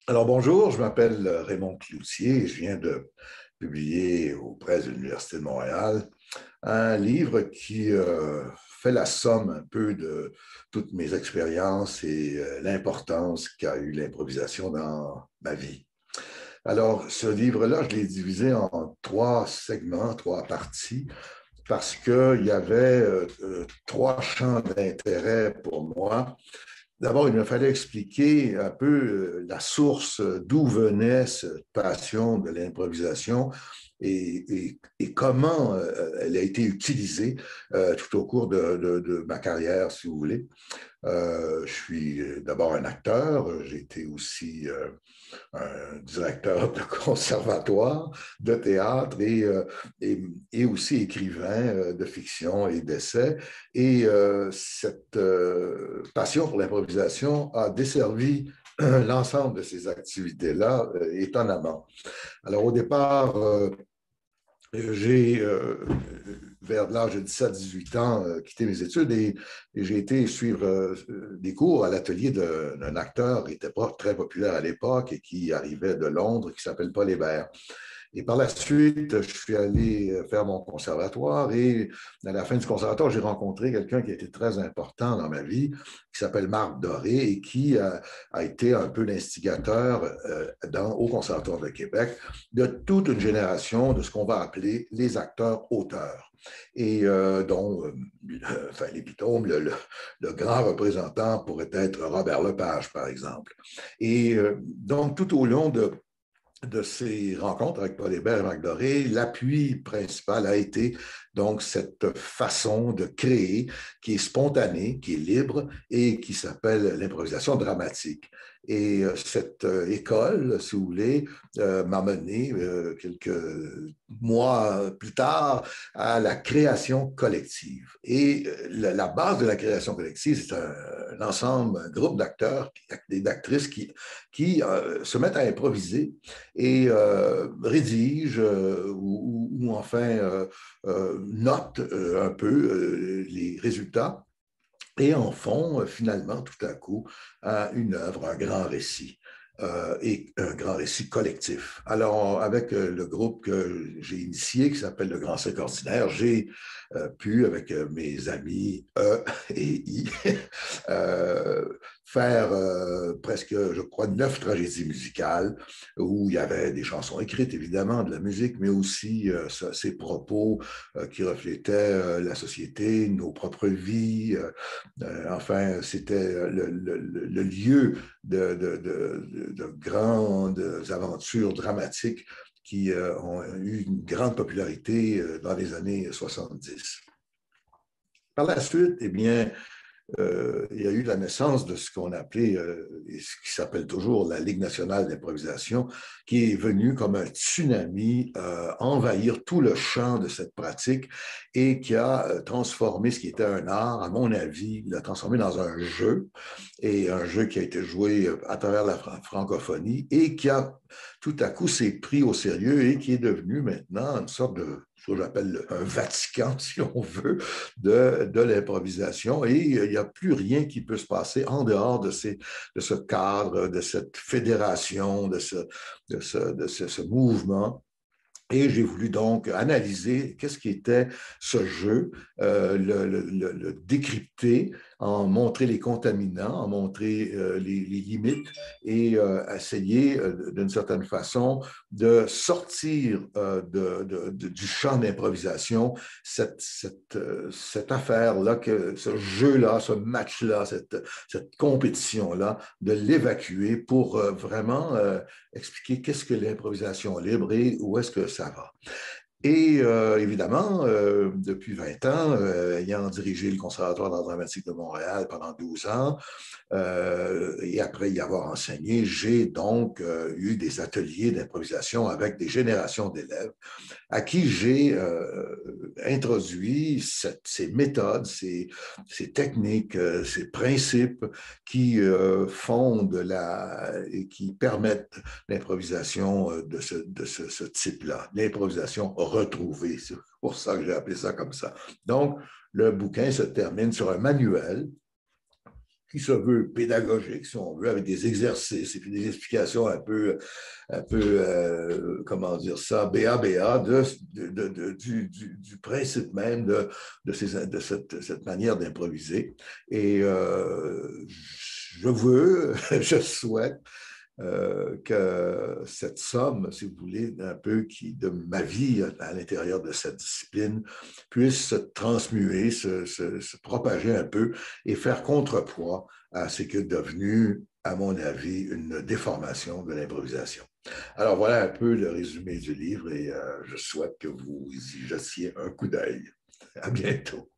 Alors bonjour, je m'appelle Raymond Cloutier et je viens de publier aux presses de l'Université de Montréal un livre qui fait la somme un peu de toutes mes expériences et l'importance qu'a eu l'improvisation dans ma vie. Alors ce livre-là, je l'ai divisé en trois segments, trois parties, parce qu'il y avait trois champs d'intérêt pour moi. D'abord, il me fallait expliquer un peu la source, d'où venait cette passion de l'improvisation et comment elle a été utilisée tout au cours de ma carrière, si vous voulez. Je suis d'abord un acteur, j'ai été aussi un directeur de conservatoire, de théâtre et aussi écrivain de fiction et d'essai. Et cette passion pour l'improvisation a desservi l'ensemble de ces activités-là étonnamment. Alors au départ, j'ai, vers l'âge de 17-18 ans, quitté mes études et j'ai été suivre des cours à l'atelier d'un acteur qui n'était pas très populaire à l'époque et qui arrivait de Londres, qui s'appelle Paul Hébert. Et par la suite, je suis allé faire mon conservatoire et à la fin du conservatoire, j'ai rencontré quelqu'un qui a été très important dans ma vie, qui s'appelle Marc Doré et qui a été un peu l'instigateur au Conservatoire de Québec de toute une génération de ce qu'on va appeler les acteurs-auteurs. Et dont, enfin, l'épitome, le grand représentant pourrait être Robert Lepage, par exemple. Et donc, tout au long de ces rencontres avec Paul Hébert et Marc Doré, l'appui principal a été donc cette façon de créer qui est spontanée, qui est libre et qui s'appelle l'improvisation dramatique. Et cette école, si vous voulez, m'a mené quelques mois plus tard à la création collective. Et la base de la création collective, c'est un ensemble, un groupe d'acteurs et d'actrices qui se mettent à improviser et rédige ou enfin note un peu les résultats et en font finalement tout à coup une œuvre, un grand récit. Et un grand récit collectif. Alors, avec le groupe que j'ai initié, qui s'appelle le Grand Cirque Ordinaire, j'ai pu, avec mes amis et I, euh, faire presque, je crois, 9 tragédies musicales où il y avait des chansons écrites, évidemment, de la musique, mais aussi ces propos qui reflétaient la société, nos propres vies. Enfin, c'était le lieu de grandes aventures dramatiques qui ont eu une grande popularité dans les années 70. Par la suite, eh bien, il y a eu la naissance de ce qu'on appelait, ce qui s'appelle toujours la Ligue nationale d'improvisation, qui est venue comme un tsunami envahir tout le champ de cette pratique et qui a transformé ce qui était un art, à mon avis, l'a transformé dans un jeu, et un jeu qui a été joué à travers la francophonie et qui a tout à coup s'est pris au sérieux et qui est devenu maintenant une sorte de ce que j'appelle un Vatican, si on veut, de l'improvisation. Et il n'y a plus rien qui peut se passer en dehors de ce cadre, de cette fédération, de ce mouvement. Et j'ai voulu donc analyser qu'est-ce qui était ce jeu, le décrypter, en montrer les contaminants, en montrer les limites et essayer d'une certaine façon de sortir du champ d'improvisation cette affaire-là, ce jeu-là, ce match-là, cette compétition-là, de l'évacuer pour vraiment expliquer qu'est-ce que l'improvisation libre et où est-ce que ça va. Et évidemment, depuis 20 ans, ayant dirigé le Conservatoire d'art dramatique de Montréal pendant 12 ans, et après y avoir enseigné, j'ai donc eu des ateliers d'improvisation avec des générations d'élèves à qui j'ai introduit ces méthodes, ces techniques, ces principes qui fondent et qui permettent l'improvisation de ce type-là, l'improvisation retrouvée. C'est pour ça que j'ai appelé ça comme ça. Donc, le bouquin se termine sur un manuel qui se veut pédagogique, si on veut, avec des exercices et puis des explications comment dire ça, béa du principe même cette manière d'improviser. Et je veux, je souhaite que cette somme, si vous voulez, un peu de ma vie à l'intérieur de cette discipline puisse se transmuer, se propager un peu et faire contrepoids à ce qui est devenu, à mon avis, une déformation de l'improvisation. Alors voilà un peu le résumé du livre et je souhaite que vous y jetiez un coup d'œil. À bientôt.